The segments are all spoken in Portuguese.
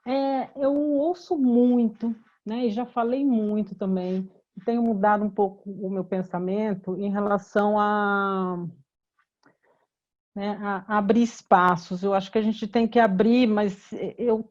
Eu ouço muito, né, e já falei muito também. Tenho mudado um pouco o meu pensamento em relação né, a abrir espaços. Eu acho que a gente tem que abrir, mas eu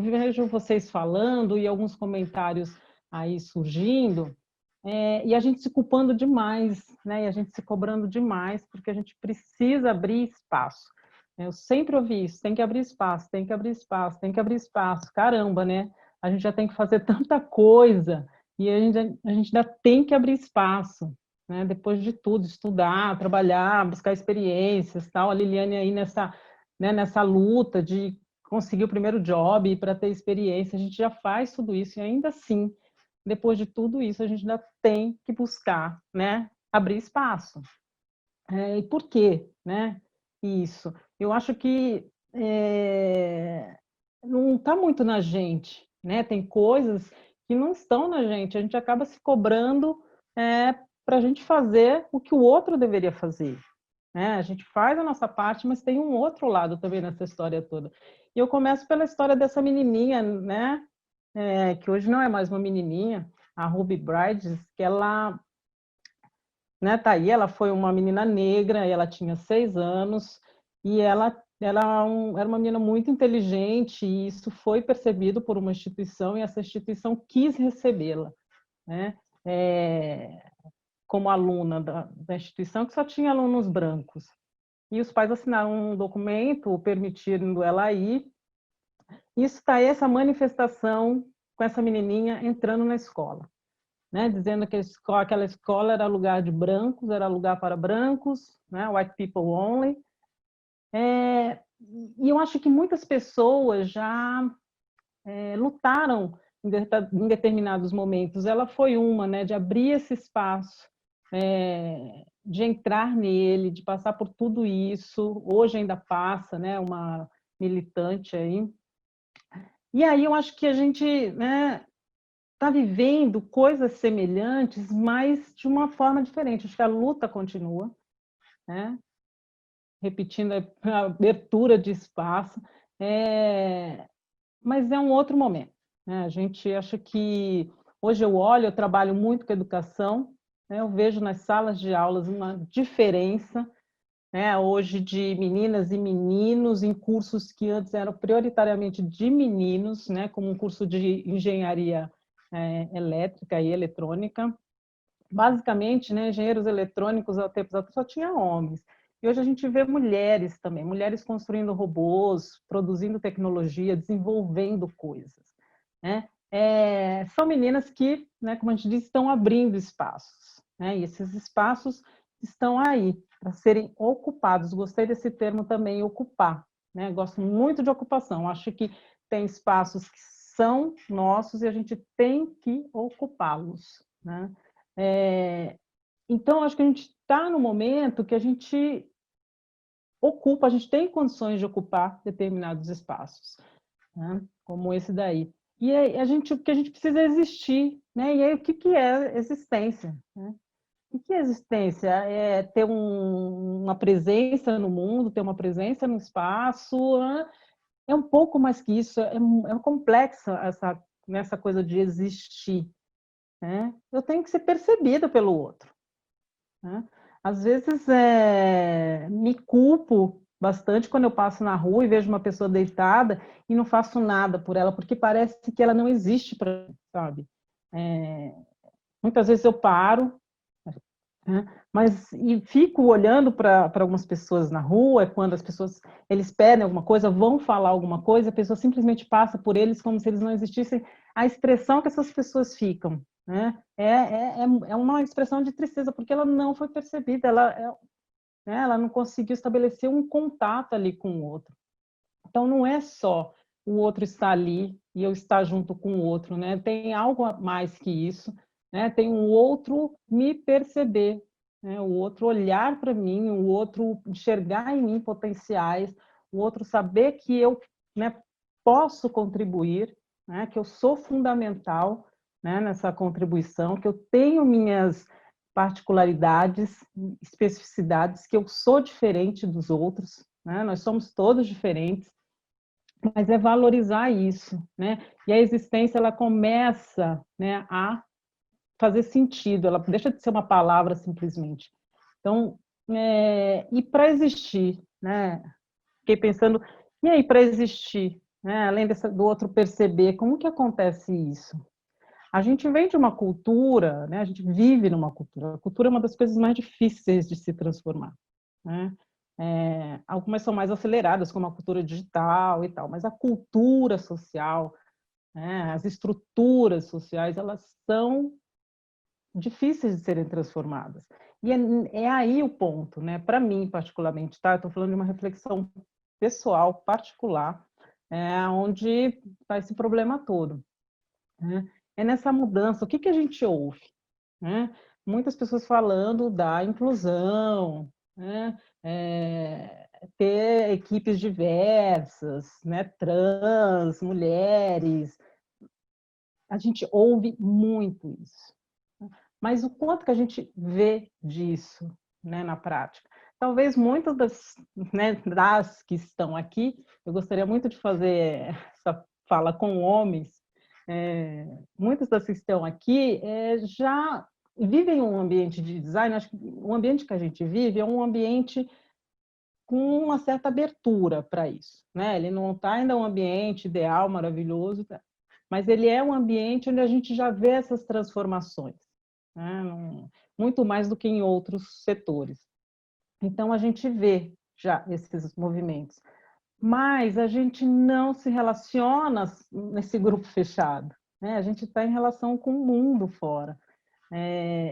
vejo vocês falando e alguns comentários aí surgindo, e a gente se culpando demais, né, e a gente se cobrando demais, porque a gente precisa abrir espaço. Eu sempre ouvi isso, tem que abrir espaço, tem que abrir espaço, tem que abrir espaço. Caramba, né? A gente já tem que fazer tanta coisa e a gente ainda tem que abrir espaço, né? Depois de tudo, estudar, trabalhar, buscar experiências, tal. A Liliane aí nessa luta de conseguir o primeiro job para ter experiência, a gente já faz tudo isso e ainda assim, depois de tudo isso, a gente ainda tem que buscar, né? Abrir espaço. E por quê, né? Isso. Eu acho que não está muito na gente, né? Tem coisas que não estão na gente. A gente acaba se cobrando para a gente fazer o que o outro deveria fazer, né? A gente faz a nossa parte, mas tem um outro lado também nessa história toda. E eu começo pela história dessa menininha, né? Que hoje não é mais uma menininha, a Ruby Bridges, que ela, né, tá aí, ela foi uma menina negra, ela tinha 6 anos, e era uma menina muito inteligente, e isso foi percebido por uma instituição, e essa instituição quis recebê-la, né, como aluna da instituição, que só tinha alunos brancos. E os pais assinaram um documento permitindo ela ir. Isso está aí, essa manifestação com essa menininha entrando na escola, né, dizendo que aquela escola era lugar de brancos, era lugar para brancos, né, white people only. E eu acho que muitas pessoas já lutaram em determinados momentos. Ela foi uma, né, de abrir esse espaço, de entrar nele, de passar por tudo isso. Hoje ainda passa, né, uma militante aí. E aí eu acho que a gente, né, está vivendo coisas semelhantes, mas de uma forma diferente. Acho que a luta continua, né? Repetindo a abertura de espaço, mas é um outro momento, né? A gente acha que hoje eu trabalho muito com educação, né? Eu vejo nas salas de aulas uma diferença, né? Hoje de meninas e meninos em cursos que antes eram prioritariamente de meninos, né? Como um curso de engenharia elétrica e eletrônica. Basicamente, né, engenheiros eletrônicos há tempos atrás só tinha homens. E hoje a gente vê mulheres também, mulheres construindo robôs, produzindo tecnologia, desenvolvendo coisas, né? São meninas que, né, como a gente diz, estão abrindo espaços, né? E esses espaços estão aí para serem ocupados. Gostei desse termo também, ocupar, né? Gosto muito de ocupação. Acho que tem espaços que são nossos e a gente tem que ocupá-los, né? É, então, acho que a gente está no momento que a gente ocupa, a gente tem condições de ocupar determinados espaços, né? Como esse daí. E aí, o que a gente precisa é existir, né? E aí, o que, que é existência, né? O que é existência? É ter uma presença no mundo, ter uma presença no espaço, né? É um pouco mais que isso, é complexa nessa coisa de existir, né? Eu tenho que ser percebida pelo outro, né? Às vezes me culpo bastante quando eu passo na rua e vejo uma pessoa deitada e não faço nada por ela, porque parece que ela não existe para mim, sabe? É, muitas vezes eu paro, né? Mas e fico olhando para algumas pessoas na rua, quando as pessoas eles pedem alguma coisa, vão falar alguma coisa, a pessoa simplesmente passa por eles como se eles não existissem. A expressão que essas pessoas ficam, né? É uma expressão de tristeza, porque ela não foi percebida, né, ela não conseguiu estabelecer um contato ali com o outro. Então, não é só o outro estar ali e eu estar junto com o outro, né? Tem algo a mais que isso, né? Tem um outro me perceber, né? O outro olhar para mim, o outro enxergar em mim potenciais, o outro saber que eu, né, posso contribuir, né? Que eu sou fundamental, né, nessa contribuição, que eu tenho minhas particularidades, especificidades, que eu sou diferente dos outros, né? Nós somos todos diferentes mas é valorizar isso, né? E a existência, ela começa, né, a fazer sentido, ela deixa de ser uma palavra simplesmente. Então, e para existir, né? Fiquei pensando, e aí para existir, né? Além do outro perceber, como que acontece isso? A gente vem de uma cultura, né? A gente vive numa cultura. A cultura é uma das coisas mais difíceis de se transformar, né? Algumas são mais aceleradas, como a cultura digital e tal, mas a cultura social, né? As estruturas sociais, elas são difíceis de serem transformadas. E é aí o ponto, né? Para mim, particularmente, tá? Eu estou falando de uma reflexão pessoal, particular, onde está esse problema todo, né? É nessa mudança. O que a gente ouve, né? Muitas pessoas falando da inclusão, né? Ter equipes diversas, né? Trans, mulheres. A gente ouve muito isso. Mas o quanto que a gente vê disso, né, na prática? Talvez muitas das, né, das que estão aqui, eu gostaria muito de fazer essa fala com homens, muitas das que estão aqui já vivem um ambiente de design. Acho que o ambiente que a gente vive é um ambiente com uma certa abertura para isso, né? Ele não está ainda um ambiente ideal, maravilhoso, mas ele é um ambiente onde a gente já vê essas transformações, né? Muito mais do que em outros setores. Então, a gente vê já esses movimentos, mas a gente não se relaciona nesse grupo fechado, né? A gente está em relação com o mundo fora.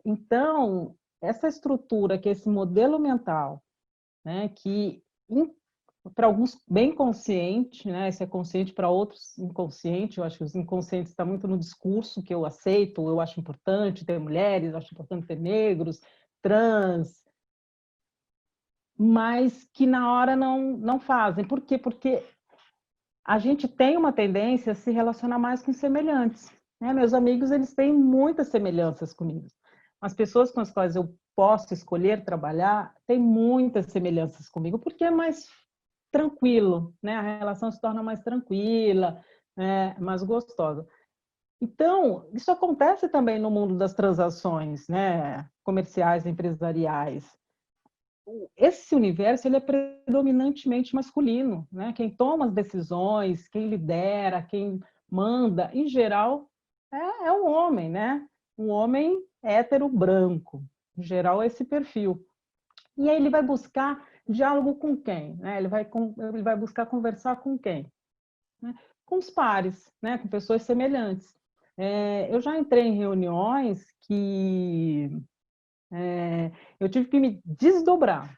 Então, essa estrutura, que é esse modelo mental, né, que para alguns bem consciente, né, esse é consciente, para outros inconsciente. Eu acho que os inconscientes está muito no discurso que eu aceito, eu acho importante ter mulheres, eu acho importante ter negros, trans, mas que na hora não fazem. Por quê? Porque a gente tem uma tendência a se relacionar mais com semelhantes, né? Meus amigos, eles têm muitas semelhanças comigo. As pessoas com as quais eu posso escolher trabalhar têm muitas semelhanças comigo, porque é mais tranquilo, né? A relação se torna mais tranquila, mais gostosa. Então, isso acontece também no mundo das transações, né? Comerciais, empresariais. Esse universo, ele é predominantemente masculino, né? Quem toma as decisões, quem lidera, quem manda, em geral, é um homem, né? Um homem hétero branco. Em geral, é esse perfil. E aí ele vai buscar diálogo com quem, né? Ele vai buscar conversar com quem? Né? Com os pares, né? Com pessoas semelhantes. Eu já entrei em reuniões que eu tive que me desdobrar,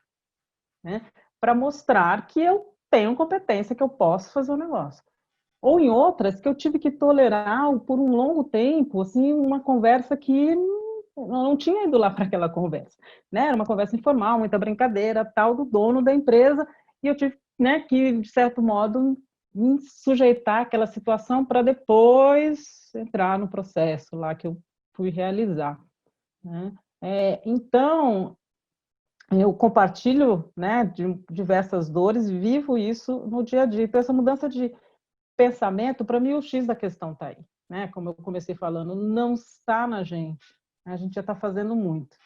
né, para mostrar que eu tenho competência, que eu posso fazer o negócio. Ou em outras que eu tive que tolerar por um longo tempo, assim, uma conversa que não tinha ido lá para aquela conversa, né? Era uma conversa informal, muita brincadeira, tal, do dono da empresa, e eu tive, né, que, de certo modo, me sujeitar àquela situação para depois entrar no processo lá que eu fui realizar, né? Então, eu compartilho, né, de diversas dores, vivo isso no dia a dia. Então, essa mudança de pensamento, para mim, o X da questão está aí, né? Como eu comecei falando, não está na gente. A gente já está fazendo muito,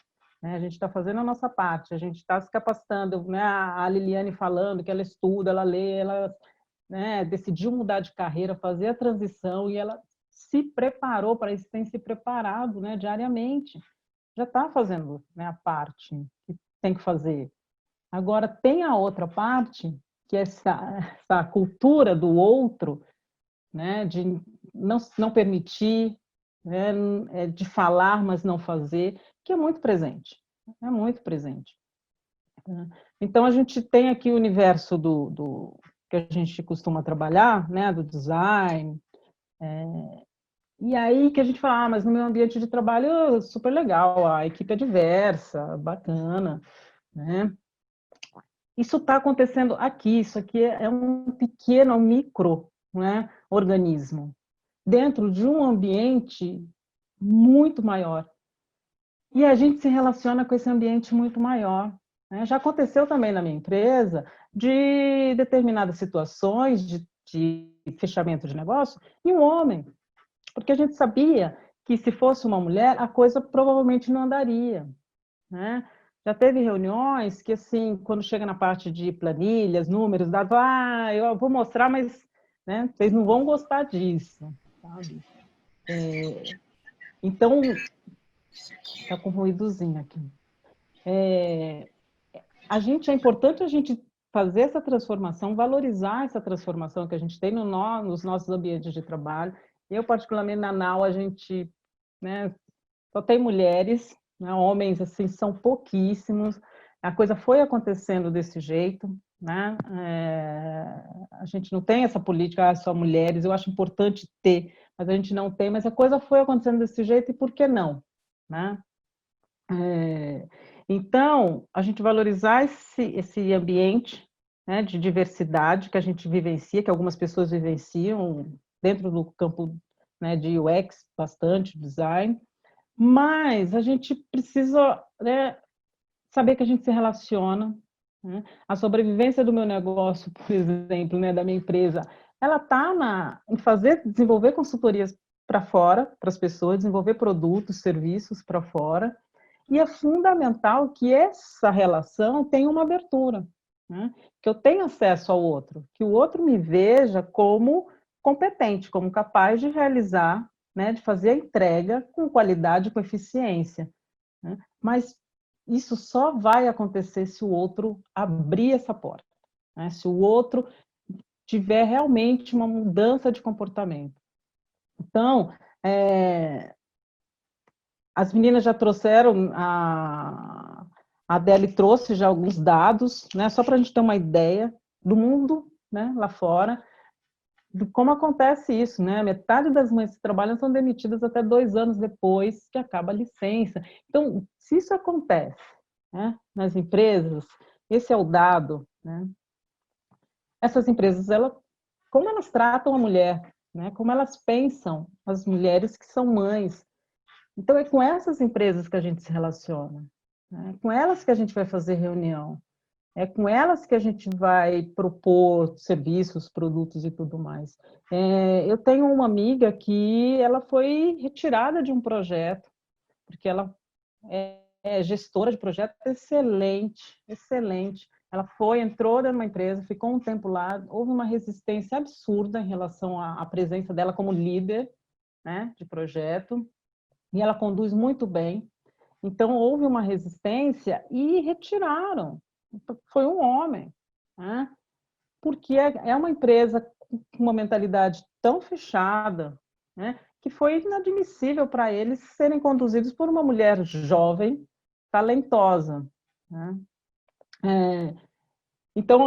né? A gente está fazendo a nossa parte, a gente está se capacitando, né? A Liliane falando que ela estuda, ela lê, ela, né, decidiu mudar de carreira, fazer a transição, e ela se preparou para isso, tem se preparado, né, diariamente. Já está fazendo, né, a parte que tem que fazer. Agora, tem a outra parte, que é essa cultura do outro, né, de não permitir, né, de falar, mas não fazer, que é muito presente. É muito presente. Então, a gente tem aqui o universo do que a gente costuma trabalhar, né, do design, e aí que a gente fala, mas no meu ambiente de trabalho é super legal, a equipe é diversa, bacana, né? Isso está acontecendo aqui, isso aqui é um pequeno, um micro, né, organismo, dentro de um ambiente muito maior. E a gente se relaciona com esse ambiente muito maior, né? Já aconteceu também na minha empresa de determinadas situações, de de fechamento de negócio, e um homem, porque a gente sabia que se fosse uma mulher, a coisa provavelmente não andaria, né? Já teve reuniões que, assim, quando chega na parte de planilhas, números, dados, eu vou mostrar, mas, né, vocês não vão gostar disso, sabe? Então, tá com ruídozinho aqui. É importante a gente fazer essa transformação, valorizar essa transformação que a gente tem nos nossos ambientes de trabalho. Eu, particularmente, na NAU, a gente, né, só tem mulheres, né, homens, assim, são pouquíssimos. A coisa foi acontecendo desse jeito, né? A gente não tem essa política, só mulheres, eu acho importante ter, mas a gente não tem, mas a coisa foi acontecendo desse jeito, e por que não, né? Então, a gente valorizar esse ambiente, né, de diversidade que a gente vivencia, que algumas pessoas vivenciam dentro do campo, né, de UX, bastante design, mas a gente precisa, né, saber que a gente se relaciona, né? A sobrevivência do meu negócio, por exemplo, né, da minha empresa, ela está em desenvolver consultorias para fora, para as pessoas, desenvolver produtos, serviços para fora, e é fundamental que essa relação tenha uma abertura, né? Que eu tenha acesso ao outro, que o outro me veja como competente, como capaz de realizar, né, de fazer a entrega com qualidade, com eficiência, né? Mas isso só vai acontecer se o outro abrir essa porta, né? Se o outro tiver realmente uma mudança de comportamento. Então, as meninas já trouxeram, a Adele trouxe já alguns dados, né, só para a gente ter uma ideia do mundo, né, lá fora, de como acontece isso, né? Metade das mães que trabalham são demitidas até 2 anos depois que acaba a licença. Então, se isso acontece, né, nas empresas, esse é o dado, né? Essas empresas, como elas tratam a mulher, né? Como elas pensam as mulheres que são mães. Então, é com essas empresas que a gente se relaciona, né? É com elas que a gente vai fazer reunião, é com elas que a gente vai propor serviços, produtos e tudo mais. Eu tenho uma amiga que ela foi retirada de um projeto, porque ela é gestora de projeto excelente, excelente. Ela entrou numa empresa, ficou um tempo lá, houve uma resistência absurda em relação à presença dela como líder, né, de projeto, e ela conduz muito bem. Então, houve uma resistência e retiraram. Foi um homem, né? Porque é uma empresa com uma mentalidade tão fechada, né, que foi inadmissível para eles serem conduzidos por uma mulher jovem, talentosa, né? Então,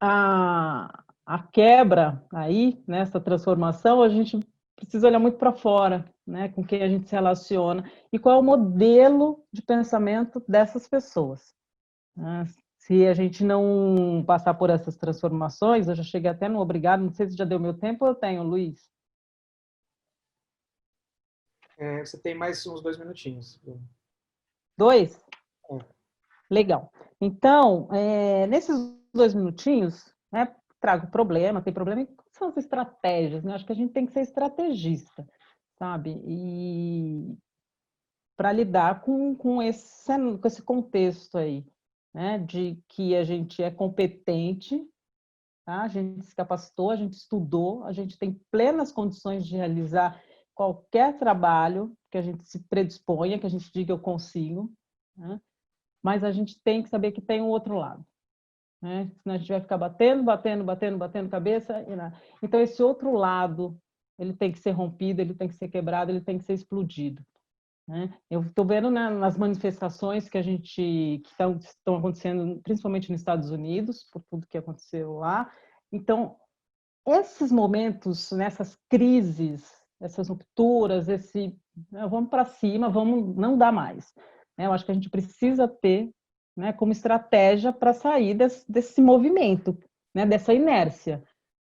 a quebra aí, nessa transformação, a gente precisa olhar muito para fora, né, com quem a gente se relaciona e qual é o modelo de pensamento dessas pessoas, né? Se a gente não passar por essas transformações, eu já cheguei até no obrigado, não sei se já deu meu tempo ou eu tenho, Luiz? Você tem mais uns 2 minutinhos. 2? É. Legal. Então, nesses 2 minutinhos, né, trago problema, tem problema, e quais são as estratégias, né? Acho que a gente tem que ser estrategista, sabe? E para lidar com esse contexto aí, né? De que a gente é competente, tá? A gente se capacitou, a gente estudou, a gente tem plenas condições de realizar qualquer trabalho que a gente se predisponha, que a gente diga eu consigo, né? Mas a gente tem que saber que tem um outro lado, né? Senão a gente vai ficar batendo cabeça. Então, esse outro lado, ele tem que ser rompido, ele tem que ser quebrado, ele tem que ser explodido, né? Eu estou vendo, né, nas manifestações que estão acontecendo, principalmente nos Estados Unidos, por tudo que aconteceu lá. Então, esses momentos, nessas crises, essas rupturas, vamos para cima, vamos, não dá mais, né? Eu acho que a gente precisa ter, né, como estratégia para sair desse movimento, né, dessa inércia,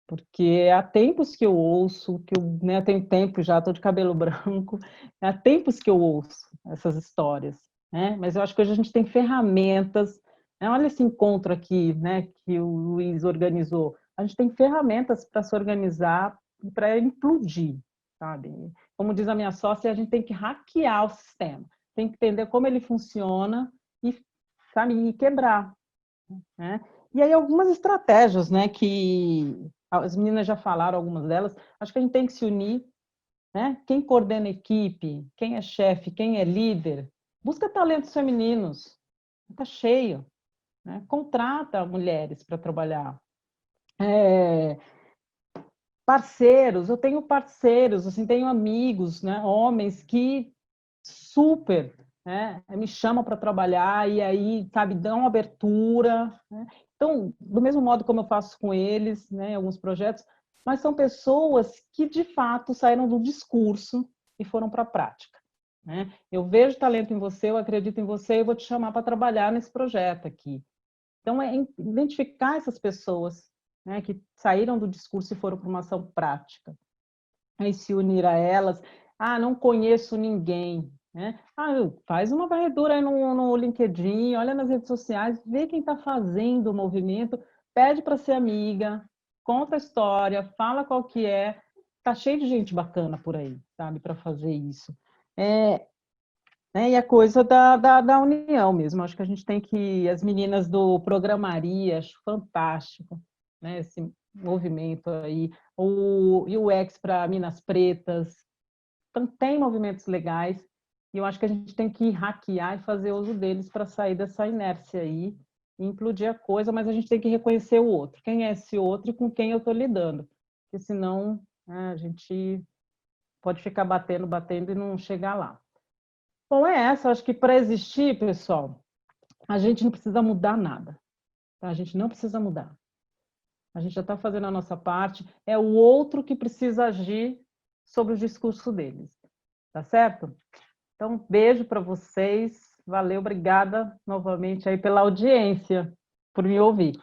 porque há tempos que eu ouço, né, tenho tempo já, estou de cabelo branco, há tempos que eu ouço essas histórias, né? Mas eu acho que hoje a gente tem ferramentas, né? Olha esse encontro aqui, né, que o Luiz organizou. a gente tem ferramentas para se organizar, para implodir, sabe? Como diz a minha sócia, a gente tem que hackear o sistema, tem que entender como ele funciona e, sabe, e quebrar, né? E aí algumas estratégias, né, que as meninas já falaram, algumas delas, acho que a gente tem que se unir, né? Quem coordena a equipe, quem é chefe, quem é líder, busca talentos femininos, está cheio, né? Contrata mulheres para trabalhar. Parceiros, eu tenho parceiros, assim, tenho amigos, né, homens que super, né, me chamam para trabalhar e aí, sabe, dão abertura, né? Então, do mesmo modo como eu faço com eles, né, em alguns projetos, mas são pessoas que de fato saíram do discurso e foram para a prática, né? Eu vejo talento em você, eu acredito em você, eu vou te chamar para trabalhar nesse projeto aqui. Então, é identificar essas pessoas, né, que saíram do discurso e foram para uma ação prática, e se unir a elas. Ah, não conheço ninguém, né? Ah, faz uma varredura aí no LinkedIn, olha nas redes sociais, vê quem está fazendo o movimento, pede para ser amiga, conta a história, fala qual que é. Tá cheio de gente bacana por aí, sabe, para fazer isso. Né? E a coisa da união mesmo. Acho que a gente tem que. As meninas do Programaria, acho fantástico, né? Esse movimento aí. O UX para Minas Pretas. Então, tem movimentos legais. E eu acho que a gente tem que hackear e fazer uso deles para sair dessa inércia aí e implodir a coisa, mas a gente tem que reconhecer o outro. Quem é esse outro e com quem eu estou lidando? Porque senão, né, a gente pode ficar batendo, batendo e não chegar lá. Bom, é essa. Acho que para existir, pessoal, a gente não precisa mudar nada. Tá? A gente não precisa mudar. A gente já está fazendo a nossa parte. É o outro que precisa agir sobre o discurso deles. Tá certo? Então, beijo para vocês. Valeu, obrigada novamente aí pela audiência, por me ouvir.